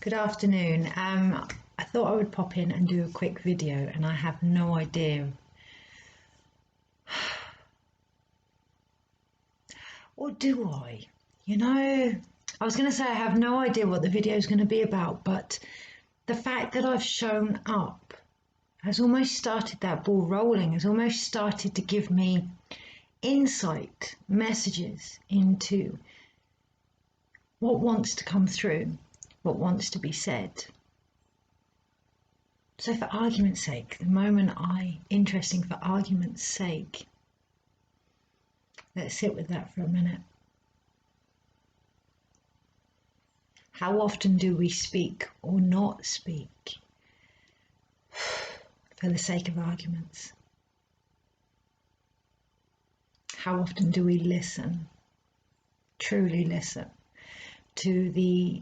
Good afternoon. I thought I would pop in and do a quick video, and I have no idea, or do I? I was going to say I have no idea what the video is going to be about, but the fact that I've shown up has almost started that ball rolling, has almost started to give me insight, messages into what wants to come through, what wants to be said. So for argument's sake, interesting for argument's sake, let's sit with that for a minute. How often do we speak or not speak for the sake of arguments? How often do we listen, truly listen, to the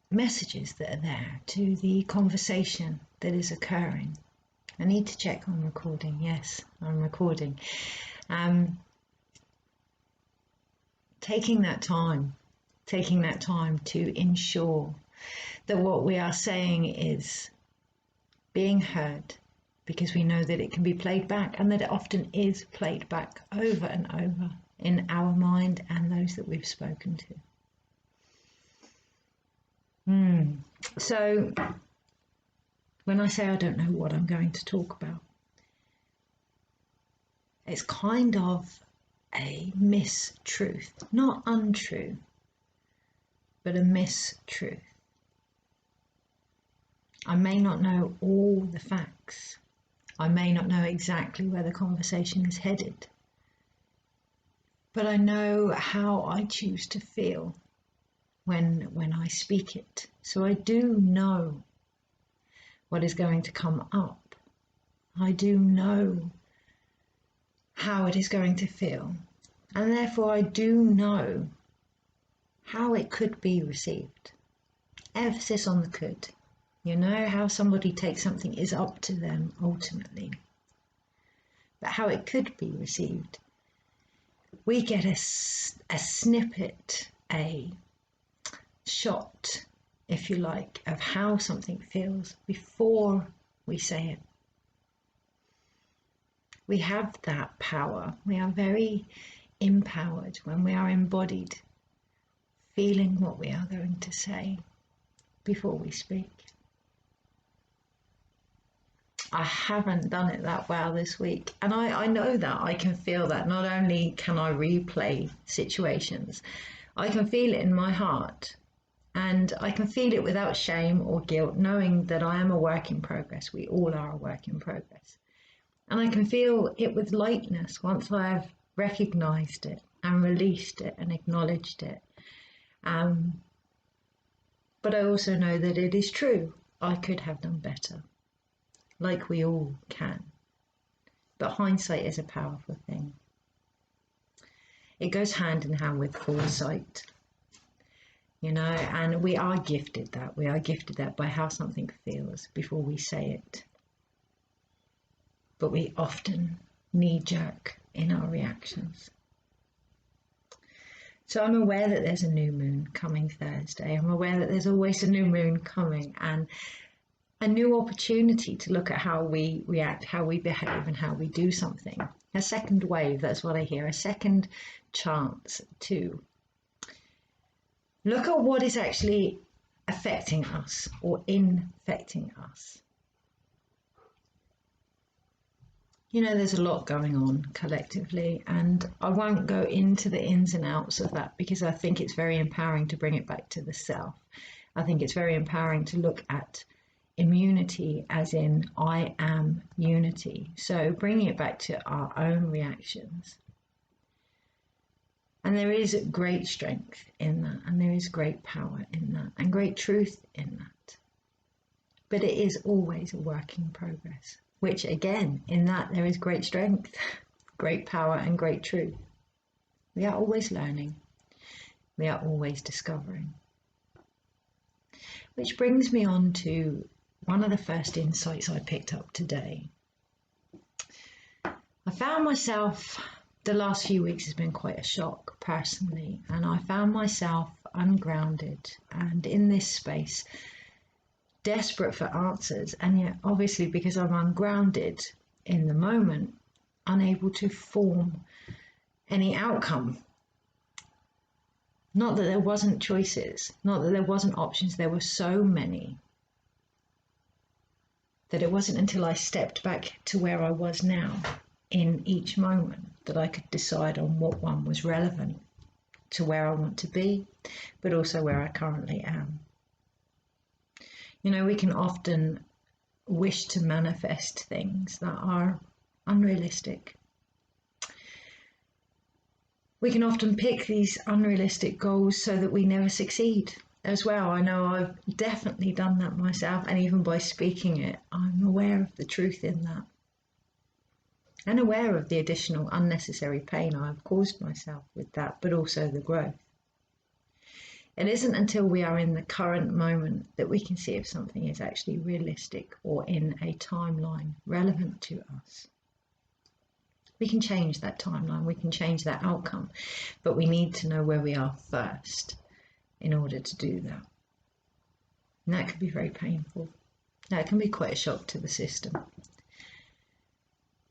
messages that are there, to the conversation that is occurring? I need to check I'm recording. Yes, I'm recording. Taking that time to ensure that what we are saying is being heard, because we know that it can be played back, and that it often is played back over and over in our mind and those that we've spoken to. So when I say I don't know what I'm going to talk about, it's kind of a mistruth, not untrue, but a mistruth. I may not know all the facts. I may not know exactly where the conversation is headed, but I know how I choose to feel when I speak it. So I do know what is going to come up. I do know how it is going to feel, and therefore I do know how it could be received. Emphasis on the could. How somebody takes something is up to them ultimately, but how it could be received. We get a snippet, a shot, if you like, of how something feels before we say it. We have that power. We are very empowered when we are embodied, feeling what we are going to say before we speak. I haven't done it that well this week, and I know that. I can feel that. Not only can I replay situations, I can feel it in my heart, and I can feel it without shame or guilt, knowing that I am a work in progress. We all are a work in progress. And I can feel it with lightness once I have recognized it and released it and acknowledged it. But I also know that it is true. I could have done better, like we all can. But hindsight is a powerful thing. It goes hand in hand with foresight, and we are gifted that. We are gifted that by how something feels before we say it. But we often knee-jerk in our reactions. So I'm aware that there's a new moon coming Thursday. I'm aware that there's always a new moon coming, and a new opportunity to look at how we react, how we behave, and how we do something. A second wave, that's what I hear, a second chance to look at what is actually affecting us or infecting us. There's a lot going on collectively, and I won't go into the ins and outs of that, because I think it's very empowering to bring it back to the self. I think it's very empowering to look at immunity as in IAM-UNITY. So bringing it back to our own reactions. And there is great strength in that, and there is great power in that, and great truth in that. But it is always a work in progress, which again, in that there is great strength, great power, and great truth. We are always learning. We are always discovering. Which brings me on to one of the first insights I picked up today. I found myself, the last few weeks has been quite a shock personally, and I found myself ungrounded and in this space desperate for answers, and yet obviously because I'm ungrounded in the moment, unable to form any outcome. Not that there wasn't choices, not that there wasn't options, there were so many that it wasn't until I stepped back to where I was now in each moment that I could decide on what one was relevant to where I want to be, but also where I currently am. You know, we can often wish to manifest things that are unrealistic. We can often pick these unrealistic goals so that we never succeed as well. I know I've definitely done that myself, and even by speaking it, I'm aware of the truth in that. And aware of the additional unnecessary pain I've caused myself with that, but also the growth. It isn't until we are in the current moment that we can see if something is actually realistic or in a timeline relevant to us. We can change that timeline, we can change that outcome, but we need to know where we are first in order to do that. And that can be very painful. That can be quite a shock to the system.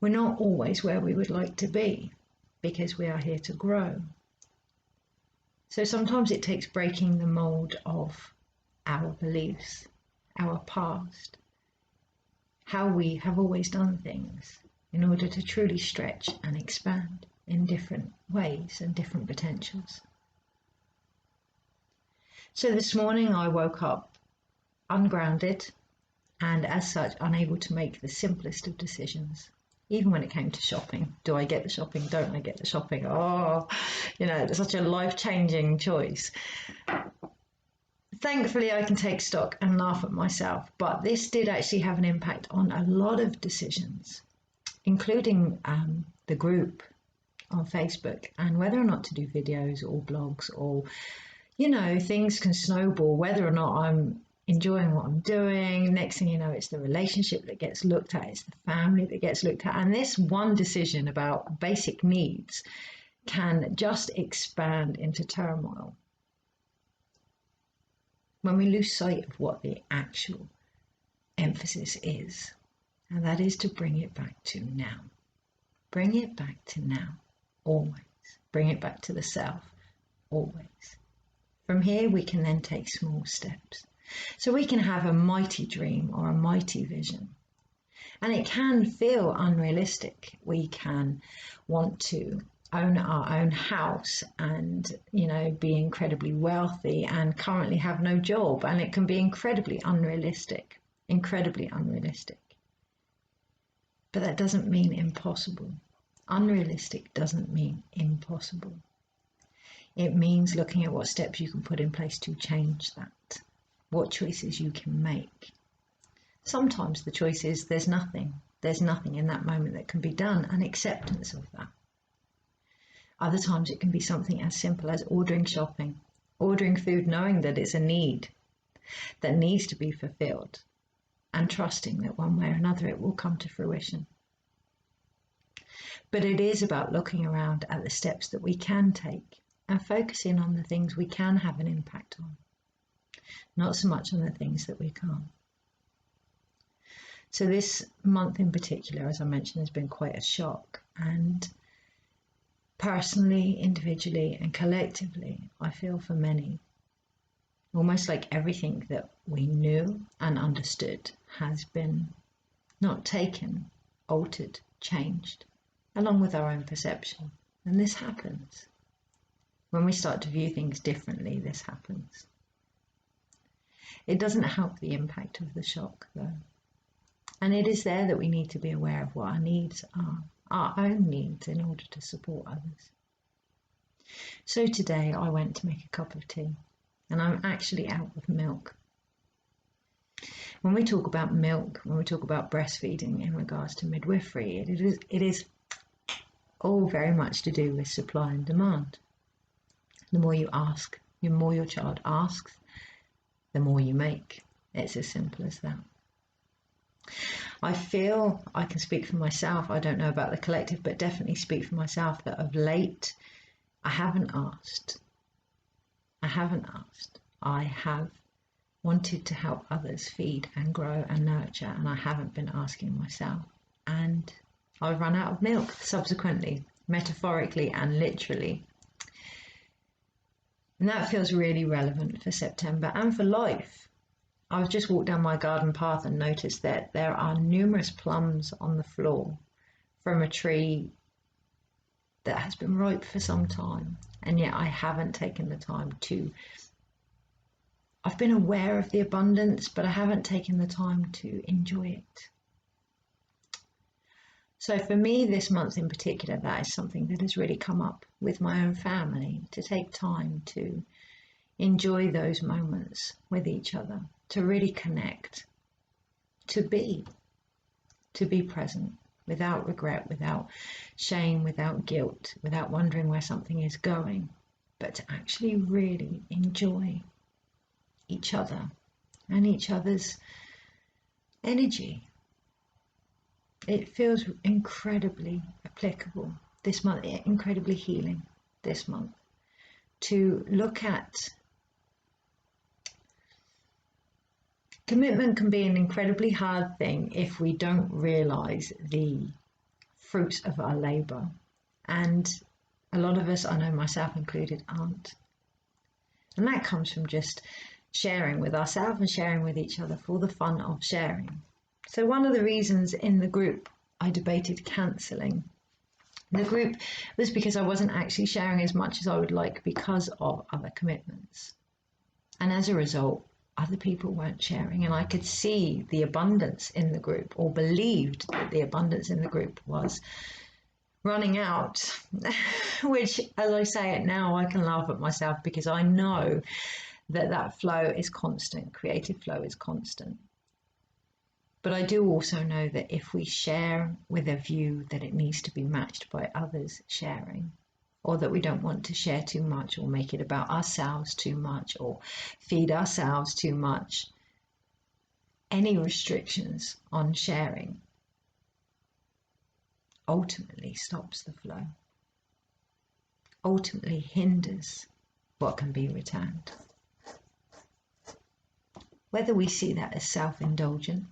We're not always where we would like to be because we are here to grow. So sometimes it takes breaking the mold of our beliefs, our past, how we have always done things, in order to truly stretch and expand in different ways and different potentials. So this morning I woke up ungrounded and as such unable to make the simplest of decisions. Even when it came to shopping, do I get the shopping? Don't I get the shopping? Oh, you know, it's such a life-changing choice. Thankfully, I can take stock and laugh at myself, but this did actually have an impact on a lot of decisions, including the group on Facebook and whether or not to do videos or blogs, or, you know, things can snowball, whether or not I'm enjoying what I'm doing. Next thing you know, it's the relationship that gets looked at, it's the family that gets looked at. And this one decision about basic needs can just expand into turmoil when we lose sight of what the actual emphasis is. And that is to bring it back to now. Bring it back to now, always. Bring it back to the self, always. From here, we can then take small steps. So we can have a mighty dream or a mighty vision. And it can feel unrealistic. We can want to own our own house and, you know, be incredibly wealthy and currently have no job. And it can be incredibly unrealistic, incredibly unrealistic. But that doesn't mean impossible. Unrealistic doesn't mean impossible. It means looking at what steps you can put in place to change that. What choices you can make. Sometimes the choice is there's nothing in that moment that can be done, and acceptance of that. Other times it can be something as simple as ordering shopping, ordering food, knowing that it's a need that needs to be fulfilled, and trusting that one way or another it will come to fruition. But it is about looking around at the steps that we can take and focusing on the things we can have an impact on. Not so much on the things that we can't. So this month in particular, as I mentioned, has been quite a shock. And personally, individually, and collectively, I feel for many, almost like everything that we knew and understood has been not taken, altered, changed, along with our own perception. And this happens. When we start to view things differently, this happens. It doesn't help the impact of the shock, though. And it is there that we need to be aware of what our needs are, our own needs, in order to support others. So today I went to make a cup of tea, and I'm actually out of milk. When we talk about milk, when we talk about breastfeeding in regards to midwifery, it is all very much to do with supply and demand. The more you ask, the more your child asks, the more you make. It's as simple as that. I feel I can speak for myself. I don't know about the collective, but definitely speak for myself that of late, I haven't asked. I have wanted to help others feed and grow and nurture, and I haven't been asking myself. And I've run out of milk subsequently, metaphorically and literally. And that feels really relevant for September and for life. I've just walked down my garden path and noticed that there are numerous plums on the floor from a tree that has been ripe for some time, and yet I haven't taken the time to. I've been aware of the abundance, but I haven't taken the time to enjoy it. So for me, this month in particular, that is something that has really come up with my own family, to take time to enjoy those moments with each other, to really connect, to be present without regret, without shame, without guilt, without wondering where something is going, but to actually really enjoy each other and each other's energy. It feels incredibly applicable this month, incredibly healing this month, to look at. Commitment can be an incredibly hard thing if we don't realize the fruits of our labor. And a lot of us, I know myself included, aren't. And that comes from just sharing with ourselves and sharing with each other for the fun of sharing. So one of the reasons in the group I debated cancelling the group was because I wasn't actually sharing as much as I would like because of other commitments. And as a result, other people weren't sharing, and I could see the abundance in the group, or believed that the abundance in the group was running out, which, as I say it now, I can laugh at myself because I know that that flow is constant, creative flow is constant. But I do also know that if we share with a view that it needs to be matched by others sharing, or that we don't want to share too much or make it about ourselves too much or feed ourselves too much, any restrictions on sharing ultimately stops the flow, ultimately hinders what can be returned. Whether we see that as self-indulgent,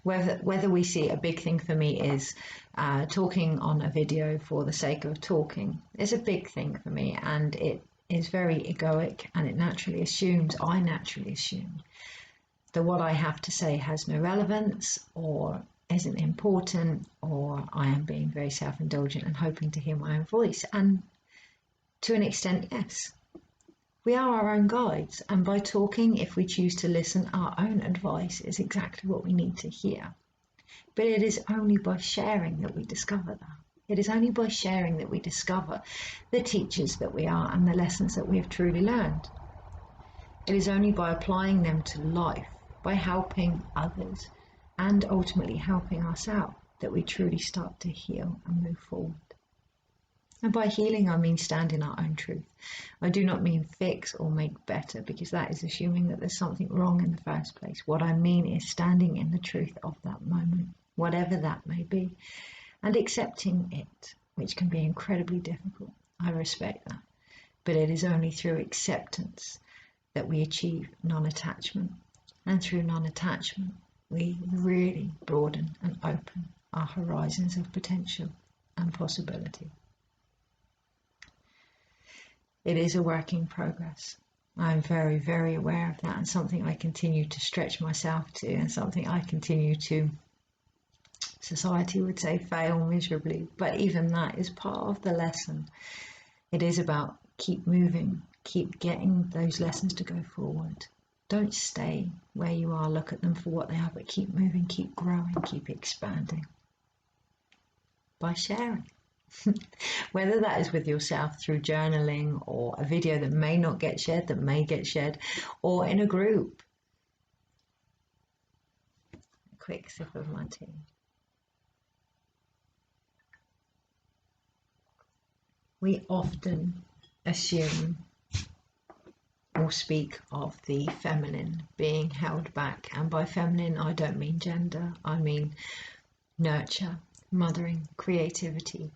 whether we see a big thing for me is talking on a video for the sake of talking is a big thing for me, and it is very egoic, and I naturally assume that what I have to say has no relevance or isn't important, or I am being very self-indulgent and hoping to hear my own voice. And to an extent, yes. We are our own guides, and by talking, if we choose to listen, our own advice is exactly what we need to hear. But it is only by sharing that we discover that. It is only by sharing that we discover the teachers that we are and the lessons that we have truly learned. It is only by applying them to life, by helping others, and ultimately helping ourselves, that we truly start to heal and move forward. And by healing, I mean stand in our own truth. I do not mean fix or make better, because that is assuming that there's something wrong in the first place. What I mean is standing in the truth of that moment, whatever that may be, and accepting it, which can be incredibly difficult. I respect that. But it is only through acceptance that we achieve non-attachment. And through non-attachment, we really broaden and open our horizons of potential and possibility. It is a work in progress. I'm very, very aware of that, and something I continue to stretch myself to, and something I continue to, society would say, fail miserably. But even that is part of the lesson. It is about keep moving, keep getting those lessons to go forward. Don't stay where you are, look at them for what they are, but keep moving, keep growing, keep expanding by sharing. Whether that is with yourself through journaling, or a video that may not get shared, that may get shared, or in a group. A quick sip of my tea. We often assume or speak of the feminine being held back, and by feminine I don't mean gender, I mean nurture, mothering, creativity.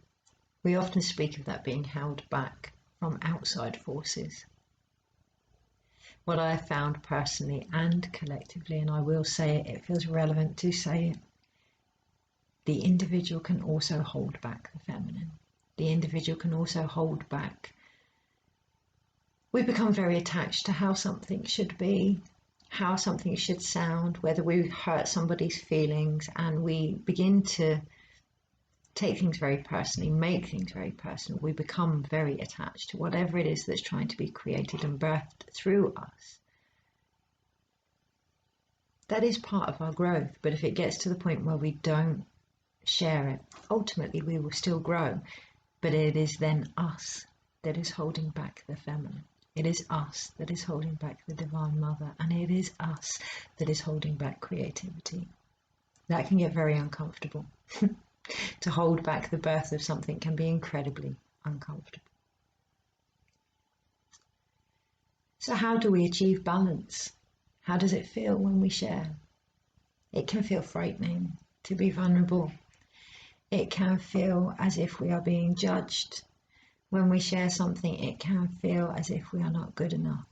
We often speak of that being held back from outside forces. what I have found personally and collectively, and I will say it, it feels relevant to say it, the individual can also hold back the feminine. The individual can also hold back. We become very attached to how something should be, how something should sound, whether we hurt somebody's feelings, and we begin to take things very personally, make things very personal. We become very attached to whatever it is that's trying to be created and birthed through us. That is part of our growth, but if it gets to the point where we don't share it, ultimately we will still grow, but it is then us that is holding back the feminine. It is us that is holding back the Divine Mother, and it is us that is holding back creativity. That can get very uncomfortable. To hold back the birth of something can be incredibly uncomfortable. So how do we achieve balance? How does it feel when we share? It can feel frightening to be vulnerable. It can feel as if we are being judged. When we share something, it can feel as if we are not good enough.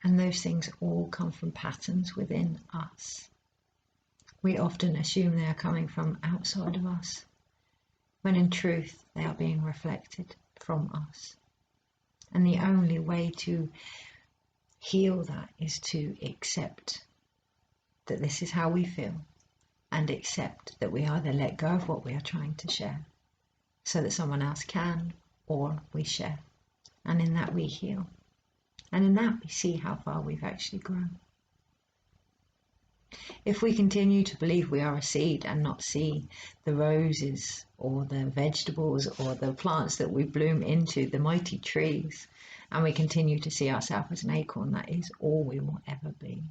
And those things all come from patterns within us. We often assume they are coming from outside of us, when in truth they are being reflected from us. And the only way to heal that is to accept that this is how we feel, and accept that we either let go of what we are trying to share so that someone else can, or we share. And in that we heal. And in that we see how far we've actually grown. If we continue to believe we are a seed and not see the roses or the vegetables or the plants that we bloom into, the mighty trees, and we continue to see ourselves as an acorn, that is all we will ever be.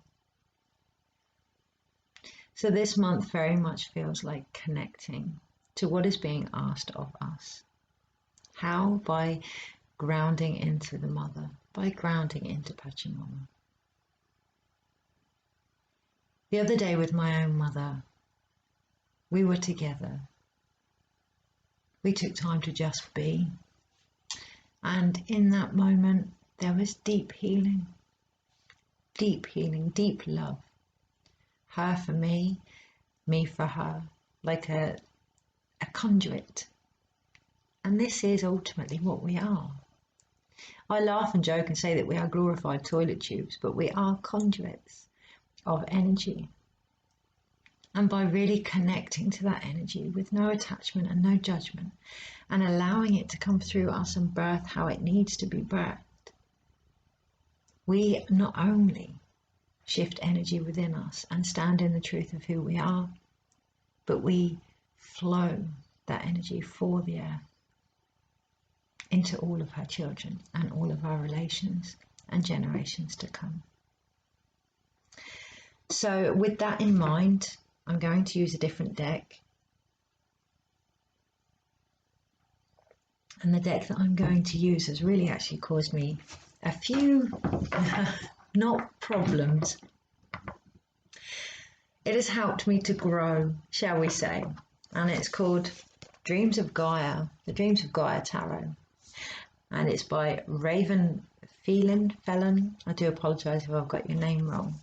So this month very much feels like connecting to what is being asked of us. How? By grounding into the mother, by grounding into Pachamama. The other day with my own mother, we were together. We took time to just be. And in that moment, there was deep healing, deep love. Her for me for her, like a conduit. And this is ultimately what we are. I laugh and joke and say that we are glorified toilet tubes, but we are conduits of energy. And by really connecting to that energy with no attachment and no judgment, and allowing it to come through us and birth how it needs to be birthed, we not only shift energy within us and stand in the truth of who we are, but we flow that energy for the earth into all of her children and all of our relations and generations to come. So with that in mind, I'm going to use a different deck. And the deck that I'm going to use has really actually caused me a few, not problems. It has helped me to grow, shall we say. And it's called Dreams of Gaia, the Dreams of Gaia Tarot. And it's by Raven Felon. I do apologise if I've got your name wrong.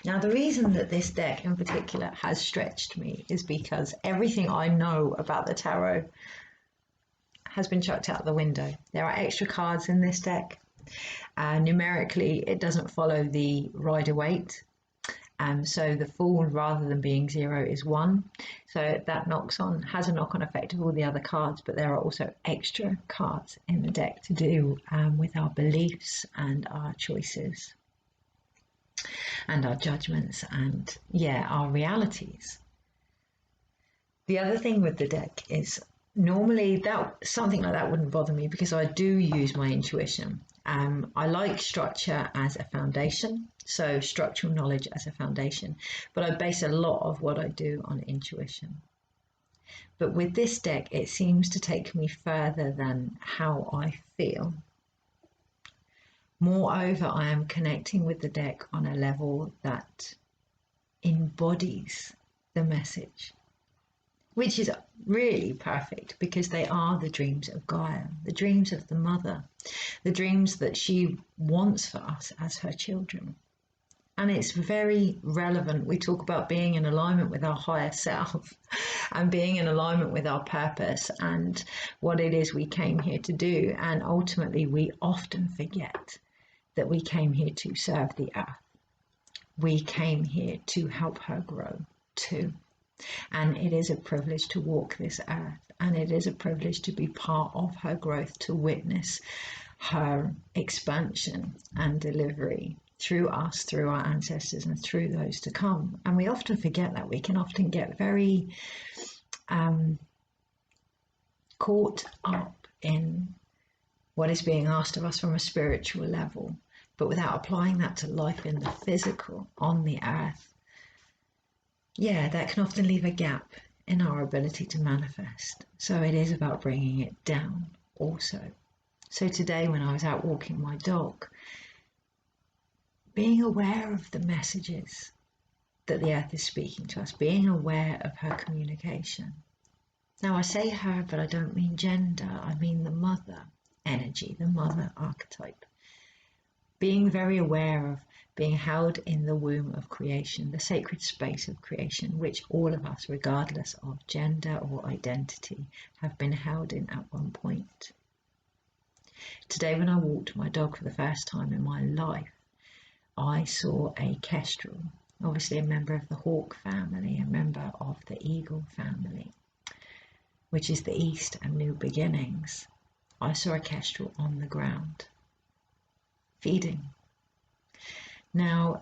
Now, the reason that this deck in particular has stretched me is because everything I know about the tarot has been chucked out the window. There are extra cards in this deck. Numerically, it doesn't follow the Rider-Waite. So the Fool, rather than being 0, is 1. So that has a knock-on effect of all the other cards, but there are also extra cards in the deck to do with our beliefs and our choices and our judgments and, our realities. The other thing with the deck is normally something like that wouldn't bother me because I do use my intuition. I like structure as a foundation, so structural knowledge as a foundation, but I base a lot of what I do on intuition. But with this deck, it seems to take me further than how I feel. Moreover, I am connecting with the deck on a level that embodies the message. which is really perfect because they are the dreams of Gaia, the dreams of the mother, the dreams that she wants for us as her children. And it's very relevant. We talk about being in alignment with our higher self and being in alignment with our purpose and what it is we came here to do. And ultimately, we often forget that we came here to serve the earth. We came here to help her grow too. And it is a privilege to walk this earth. And it is a privilege to be part of her growth, to witness her expansion and delivery through us, through our ancestors, and through those to come. And we often forget that. We can often get very caught up in what is being asked of us from a spiritual level, but without applying that to life in the physical, on the earth. Yeah, that can often leave a gap in our ability to manifest. So it is about bringing it down also. So today when I was out walking my dog, being aware of the messages that the earth is speaking to us, being aware of her communication. Now I say her, but I don't mean gender, I mean the mother energy, the mother archetype. Being very aware of being held in the womb of creation, the sacred space of creation, which all of us, regardless of gender or identity, have been held in at one point. Today when I walked my dog for the first time in my life, I saw a kestrel, obviously a member of the hawk family, a member of the eagle family, which is the East and New Beginnings. I saw a kestrel on the ground, feeding. Now,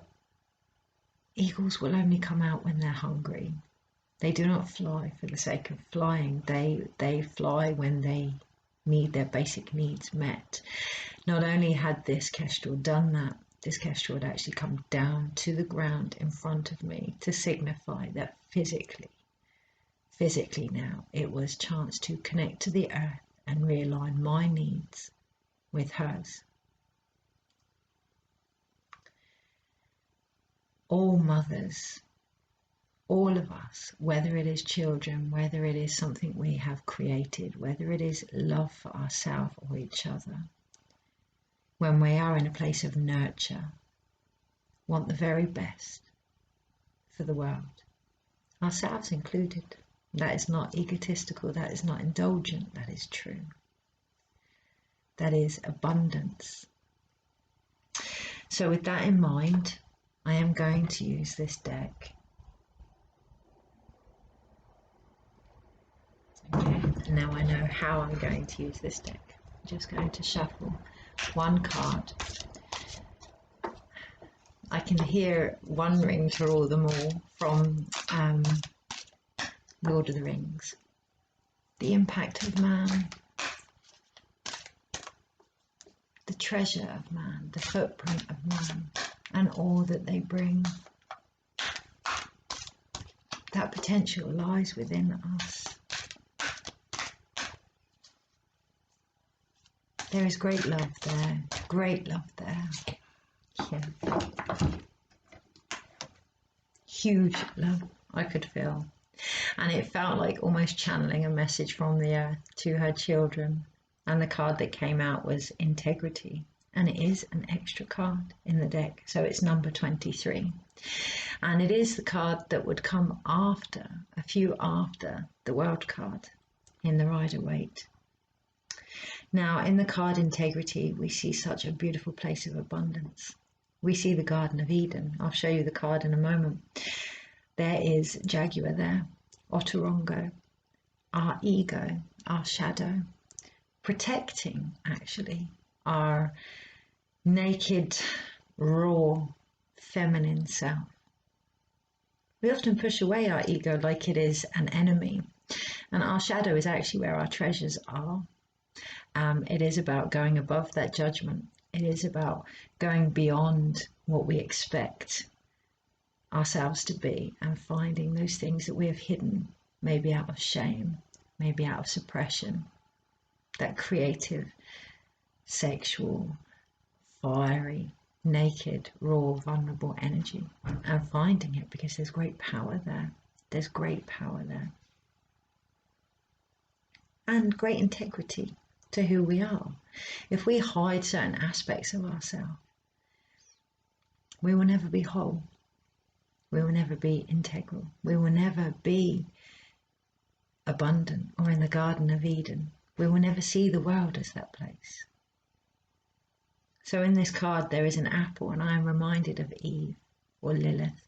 eagles will only come out when they're hungry. They do not fly for the sake of flying. They fly when they need their basic needs met. Not only had this kestrel done that, this kestrel had actually come down to the ground in front of me to signify that physically now, it was chance to connect to the earth and realign my needs with hers. All mothers, all of us, whether it is children, whether it is something we have created, whether it is love for ourselves or each other, when we are in a place of nurture, want the very best for the world, ourselves included. That is not egotistical, that is not indulgent, that is true. That is abundance. So with that in mind, I am going to use this deck. Okay, and now I know how I'm going to use this deck. I'm just going to shuffle one card. I can hear one ring to rule them all from Lord of the Rings. The impact of man, the treasure of man, the footprint of man, and all that they bring. That potential lies within us. There is great love there, great love there. Yeah. Huge love I could feel. And it felt like almost channeling a message from the earth to her children. And the card that came out was integrity. And it is an extra card in the deck. So it's number 23. And it is the card that would come after, a few after the world card in the Rider-Waite. Now in the card integrity, we see such a beautiful place of abundance. We see the Garden of Eden. I'll show you the card in a moment. There is Jaguar there, Otorongo, our ego, our shadow, protecting actually our naked, raw, feminine self. We often push away our ego like it is an enemy, and our shadow is actually where our treasures are. It is about going above that judgment. It is about going beyond what we expect ourselves to be and finding those things that we have hidden, maybe out of shame, maybe out of suppression, that creative, sexual, fiery, naked, raw, vulnerable energy, and finding it because there's great power there. There's great power there. and great integrity to who we are. If we hide certain aspects of ourselves, we will never be whole. We will never be integral. We will never be abundant or in the Garden of Eden. We will never see the world as that place. So in this card there is an apple, and I am reminded of Eve or Lilith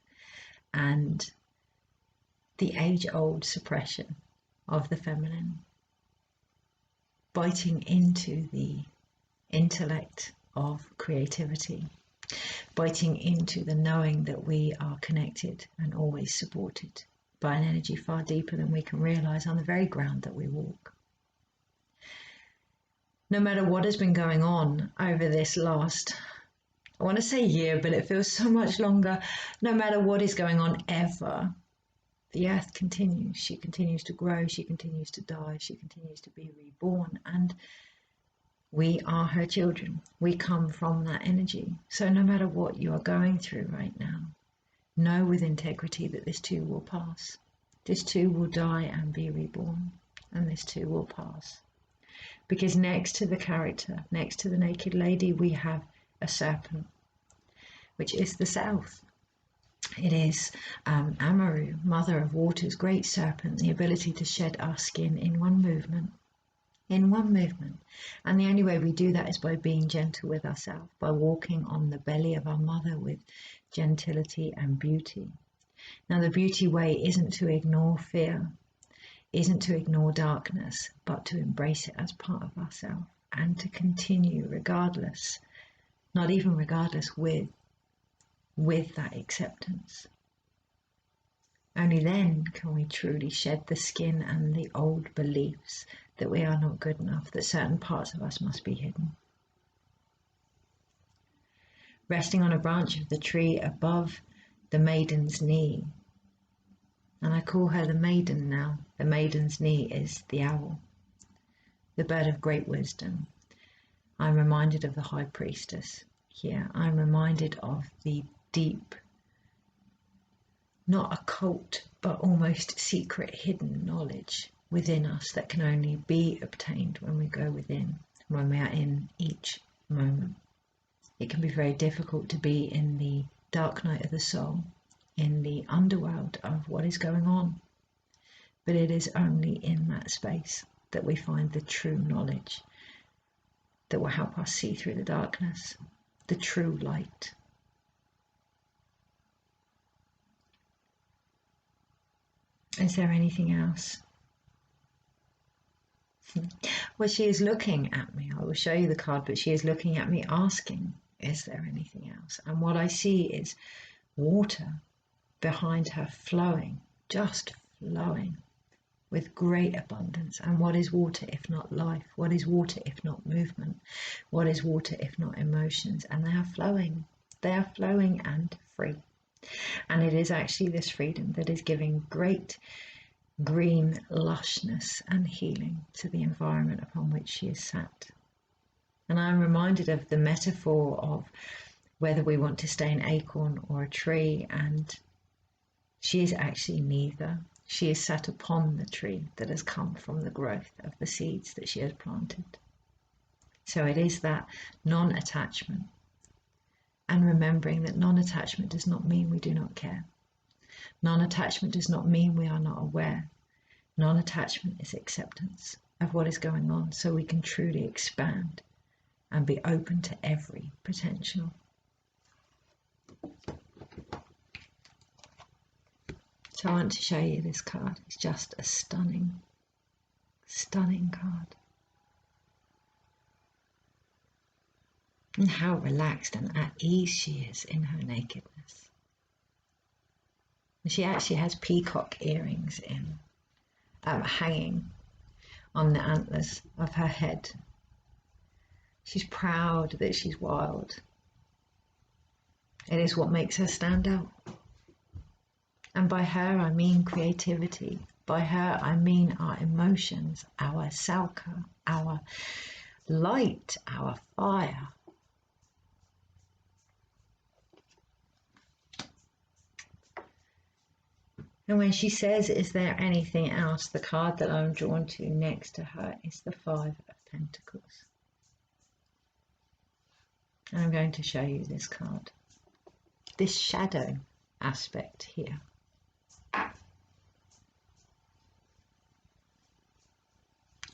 and the age-old suppression of the feminine, biting into the intellect of creativity, biting into the knowing that we are connected and always supported by an energy far deeper than we can realize on the very ground that we walk. No matter what has been going on over this last, I want to say year, but it feels so much longer. No matter what is going on ever, the earth continues. She continues to grow. She continues to die. She continues to be reborn. And we are her children. We come from that energy. So no matter what you are going through right now, know with integrity that this too will pass. This too will die and be reborn. And this too will pass. Because next to the character, next to the naked lady, we have a serpent, which is the south. It is Amaru, mother of waters, great serpent, the ability to shed our skin in one movement. In one movement. And the only way we do that is by being gentle with ourselves, by walking on the belly of our mother with gentility and beauty. Now the beauty way isn't to ignore fear, isn't to ignore darkness, but to embrace it as part of ourselves and to continue regardless, not even regardless, with that acceptance. Only then can we truly shed the skin and the old beliefs that we are not good enough, that certain parts of us must be hidden. Resting on a branch of the tree above the maiden's knee, and I call her the maiden now. The maiden's knee is the owl, the bird of great wisdom. I'm reminded of the high priestess here. I'm reminded of the deep, not occult, but almost secret hidden knowledge within us that can only be obtained when we go within, when we are in each moment. It can be very difficult to be in the dark night of the soul, in the underworld of what is going on. But it is only in that space that we find the true knowledge that will help us see through the darkness, the true light. Is there anything else? Well, she is looking at me. I will show you the card, but she is looking at me asking, is there anything else? And what I see is water behind her flowing, just flowing with great abundance. And what is water if not life? What is water if not movement? What is water if not emotions? And they are flowing and free. And it is actually this freedom that is giving great green lushness and healing to the environment upon which she is sat. And I'm reminded of the metaphor of whether we want to stay an acorn or a tree, and she is actually neither. She is sat upon the tree that has come from the growth of the seeds that she has planted. So it is that non-attachment, and remembering that non-attachment does not mean we do not care. Non-attachment does not mean we are not aware. Non-attachment is acceptance of what is going on, so we can truly expand and be open to every potential. So I want to show you this card. It's just a stunning, stunning card. And how relaxed and at ease she is in her nakedness. She actually has peacock earrings hanging on the antlers of her head. She's proud that she's wild. It is what makes her stand out. And by her I mean creativity. By her I mean our emotions, our salka, our light, our fire. And when she says, is there anything else, the card that I'm drawn to next to her is the Five of Pentacles. And I'm going to show you this card. This shadow aspect here.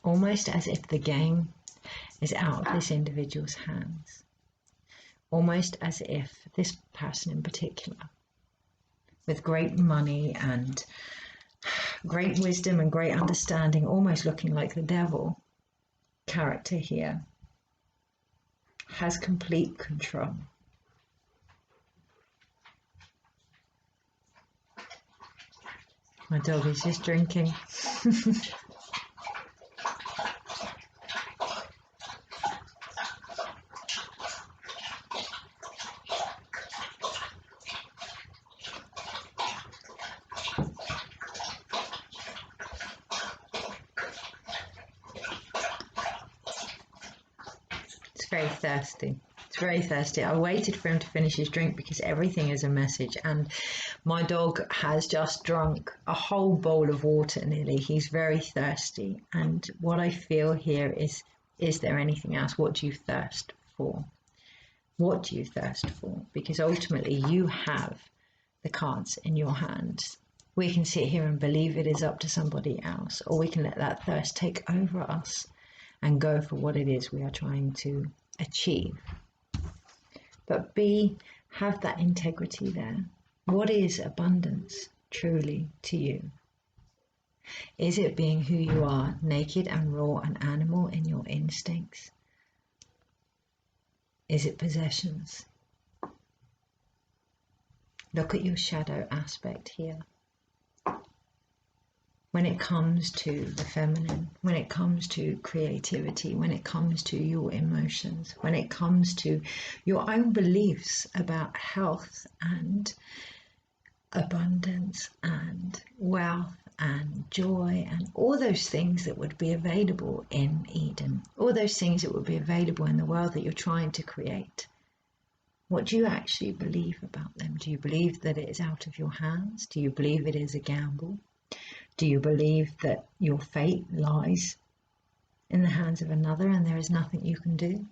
Almost as if the game is out of this individual's hands. Almost as if this person in particular, with great money and great wisdom and great understanding, almost looking like the devil character here, has complete control. My dog is just drinking. Very thirsty. It's very thirsty. I waited for him to finish his drink because everything is a message, and my dog has just drunk a whole bowl of water nearly. He's very thirsty, and what I feel here is there anything else? What do you thirst for? What do you thirst for? Because ultimately you have the cards in your hands. We can sit here and believe it is up to somebody else, or we can let that thirst take over us and go for what it is we are trying to achieve. But have that integrity there. What is abundance truly to you? Is it being who you are, naked and raw and animal in your instincts? Is it possessions? Look at your shadow aspect here. When it comes to the feminine, when it comes to creativity, when it comes to your emotions, when it comes to your own beliefs about health and abundance and wealth and joy and all those things that would be available in Eden, all those things that would be available in the world that you're trying to create. What do you actually believe about them? Do you believe that it is out of your hands? Do you believe it is a gamble? Do you believe that your fate lies in the hands of another and there is nothing you can do?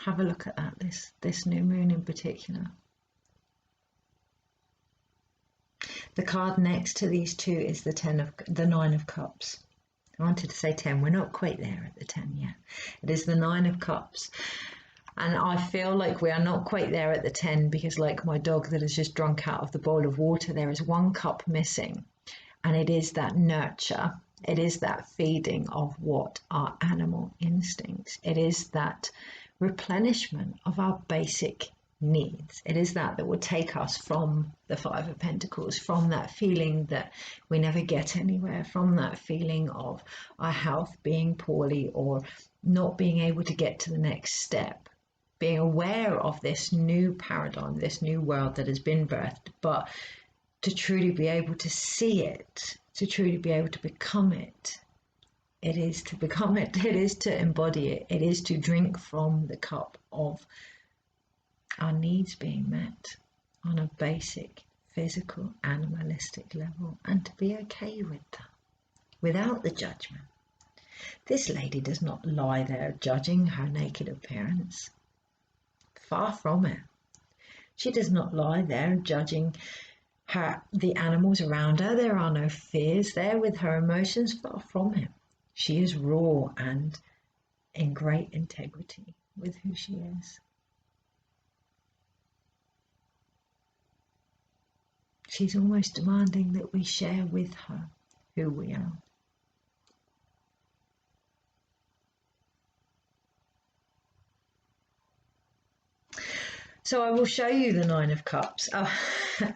Have a look at that, this new moon in particular. The card next to these two is the Nine of Cups. I wanted to say 10, we're not quite there at the 10 yet. It is the Nine of Cups. And I feel like we are not quite there at the 10 because, like my dog that has just drunk out of the bowl of water, there is one cup missing. And it is that nurture. It is that feeding of what are animal instincts. It is that replenishment of our basic needs. It is that will take us from the Five of Pentacles, from that feeling that we never get anywhere, from that feeling of our health being poorly or not being able to get to the next step. Being aware of this new paradigm, this new world that has been birthed, but to truly be able to see it, to truly be able to become it, it is to become it, it is to embody it, it is to drink from the cup of our needs being met on a basic, physical, animalistic level, and to be okay with that, without the judgment. This lady does not lie there judging her naked appearance. Far from it. She does not lie there judging the animals around her. There are no fears there with her emotions. Far from it. She is raw and in great integrity with who she is. She's almost demanding that we share with her who we are. So I will show you the Nine of Cups. I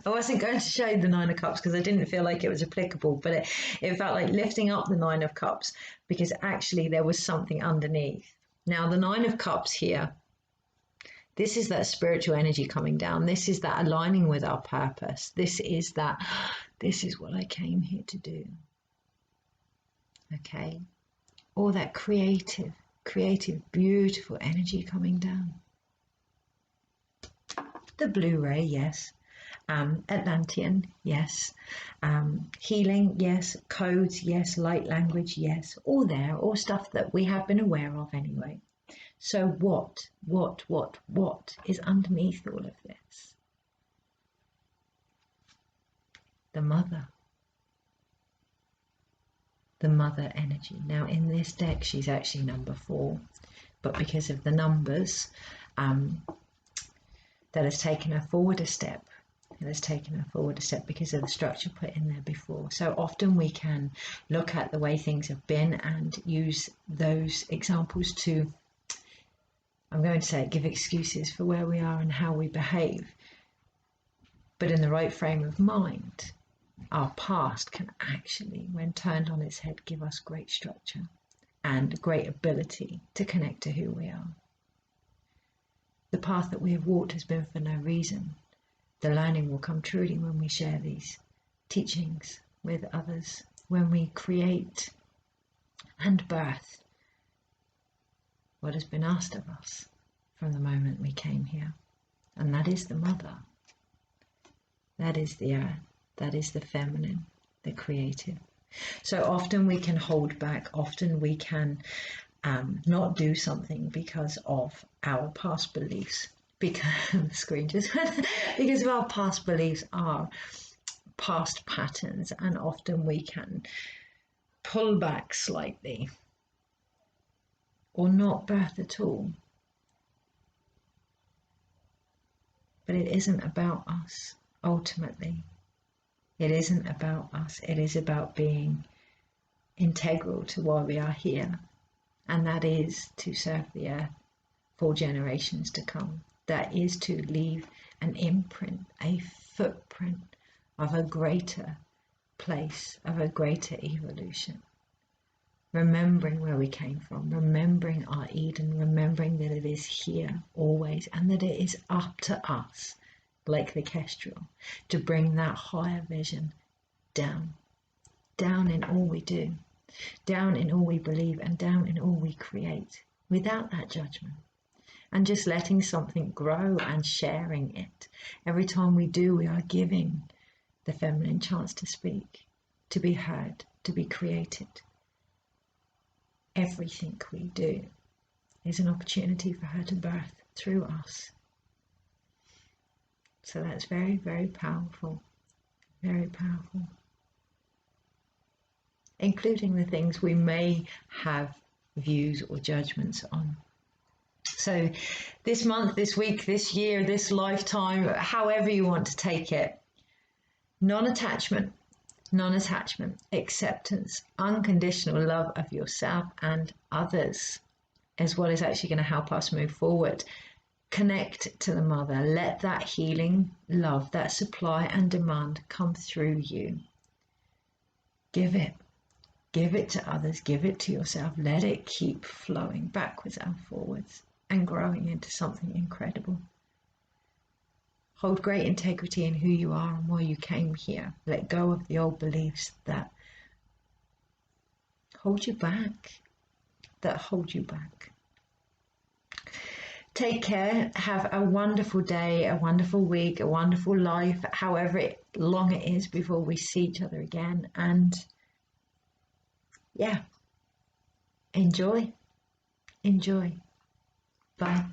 wasn't going to show you the Nine of Cups because I didn't feel like it was applicable, but it felt like lifting up the Nine of Cups because actually there was something underneath. Now the Nine of Cups here, this is that spiritual energy coming down. This is that aligning with our purpose. This is what I came here to do. Okay? All that creative, beautiful energy coming down. The Blu-ray, yes. Atlantean, yes. Healing, yes. Codes, yes. Light language, yes. All there, all stuff that we have been aware of anyway. So what is underneath all of this? The mother. The mother energy. Now in this deck, she's actually number 4, but because of the numbers, that has taken her forward a step. It has taken her forward a step because of the structure put in there before. So often we can look at the way things have been and use those examples to, I'm going to say it, give excuses for where we are and how we behave. But in the right frame of mind, our past can actually, when turned on its head, give us great structure and great ability to connect to who we are. The path that we have walked has been for no reason. The learning will come truly when we share these teachings with others, when we create and birth what has been asked of us from the moment we came here. And that is the mother. That is the earth. That is the feminine, the creative. So often we can hold back. Often we can not do something because of our past beliefs. Because the screen just went, because of our past beliefs, our past patterns, and often we can pull back slightly or not birth at all. But it isn't about us, ultimately. It isn't about us. It is about being integral to why we are here, and that is to serve the earth for generations to come. That is to leave an imprint, a footprint of a greater place, of a greater evolution. Remembering where we came from, remembering our Eden, remembering that it is here always, and that it is up to us, like the kestrel, to bring that higher vision down in all we do, down in all we believe, and down in all we create, without that judgment. And just letting something grow and sharing it. Every time we do, we are giving the feminine chance to speak, to be heard, to be created. Everything we do is an opportunity for her to birth through us. So that's very, very powerful, very powerful. Including the things we may have views or judgments on. So this month, this week, this year, this lifetime, however you want to take it, non-attachment, acceptance, unconditional love of yourself and others is what is actually going to help us move forward. Connect to the mother. Let that healing love, that supply and demand come through you. Give it. Give it to others. Give it to yourself. Let it keep flowing backwards and forwards and growing into something incredible. Hold great integrity in who you are and why you came here. Let go of the old beliefs that hold you back, Take care. Have a wonderful day, a wonderful week, a wonderful life, however long it is before we see each other again. And yeah, enjoy. Bye.